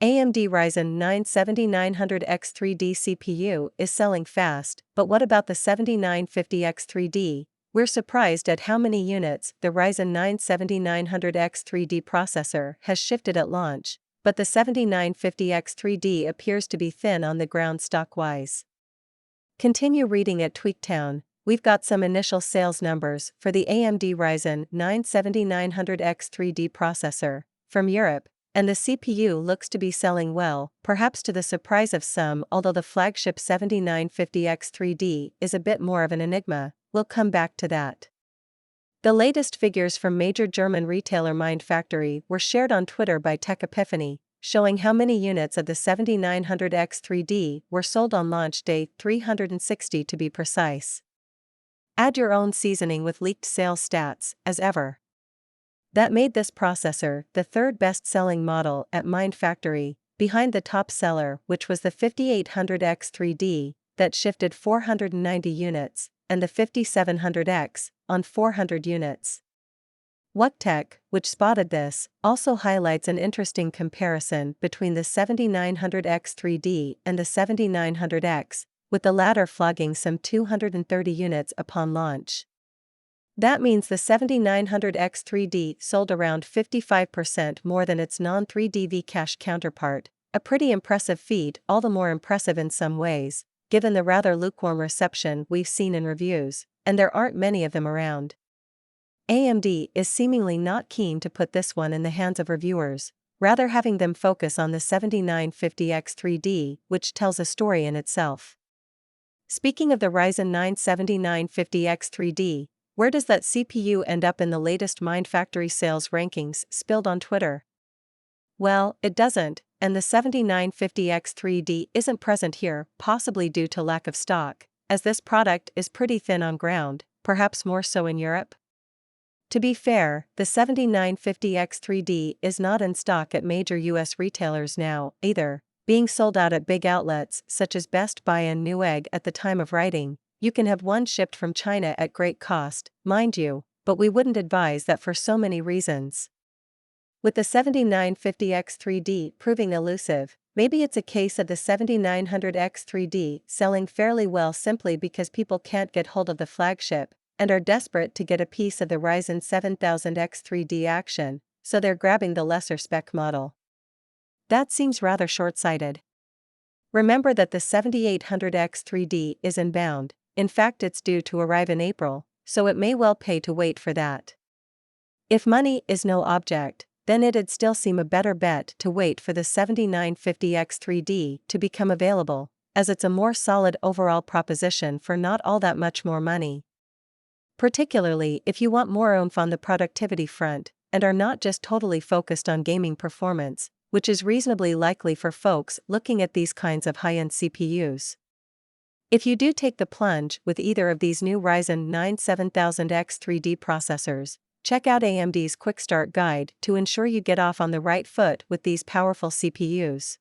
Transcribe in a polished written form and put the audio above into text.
AMD Ryzen 9 7900X3D CPU is selling fast, but what about the 7950X3D? We're surprised at how many units the Ryzen 9 7900X3D processor has shifted at launch, but the 7950X3D appears to be thin on the ground stock-wise. Continue reading at Tweaktown. We've got some initial sales numbers for the AMD Ryzen 9 7900X3D processor from Europe, and the CPU looks to be selling well, perhaps to the surprise of some, although the flagship 7950X3D is a bit more of an enigma. We'll come back to that. The latest figures from major German retailer Mind Factory were shared on Twitter by Tech Epiphany, showing how many units of the 7900X3D were sold on launch day, 360 to be precise. Add your own seasoning with leaked sales stats, as ever. That made this processor the third best-selling model at Mind Factory, behind the top seller, which was the 5800X3D, that shifted 490 units, and the 5700X, on 400 units. WhatTech, which spotted this, also highlights an interesting comparison between the 7900X3D and the 7900X, with the latter flogging some 230 units upon launch. That means the 7900X3D sold around 55% more than its non-3D V-Cache counterpart, a pretty impressive feat, all the more impressive in some ways, given the rather lukewarm reception we've seen in reviews, and there aren't many of them around. AMD is seemingly not keen to put this one in the hands of reviewers, rather having them focus on the 7950X3D, which tells a story in itself. Speaking of the Ryzen 9 7950X3D, where does that CPU end up in the latest Mind Factory sales rankings spilled on Twitter? Well, it doesn't, and the 7950X3D isn't present here, possibly due to lack of stock, as this product is pretty thin on ground, perhaps more so in Europe. To be fair, the 7950X3D is not in stock at major US retailers now, either, being sold out at big outlets such as Best Buy and Newegg at the time of writing. You can have one shipped from China at great cost, mind you, but we wouldn't advise that for so many reasons. With the 7950X3D proving elusive, maybe it's a case of the 7900X3D selling fairly well simply because people can't get hold of the flagship, and are desperate to get a piece of the Ryzen 7000X3D action, so they're grabbing the lesser spec model. That seems rather short-sighted. Remember that the 7800X3D is inbound. In fact, it's due to arrive in April, so it may well pay to wait for that. If money is no object, then it'd still seem a better bet to wait for the 7950X3D to become available, as it's a more solid overall proposition for not all that much more money. Particularly if you want more oomph on the productivity front, and are not just totally focused on gaming performance, which is reasonably likely for folks looking at these kinds of high-end CPUs. If you do take the plunge with either of these new Ryzen 9 7000X3D processors, check out AMD's Quick Start Guide to ensure you get off on the right foot with these powerful CPUs.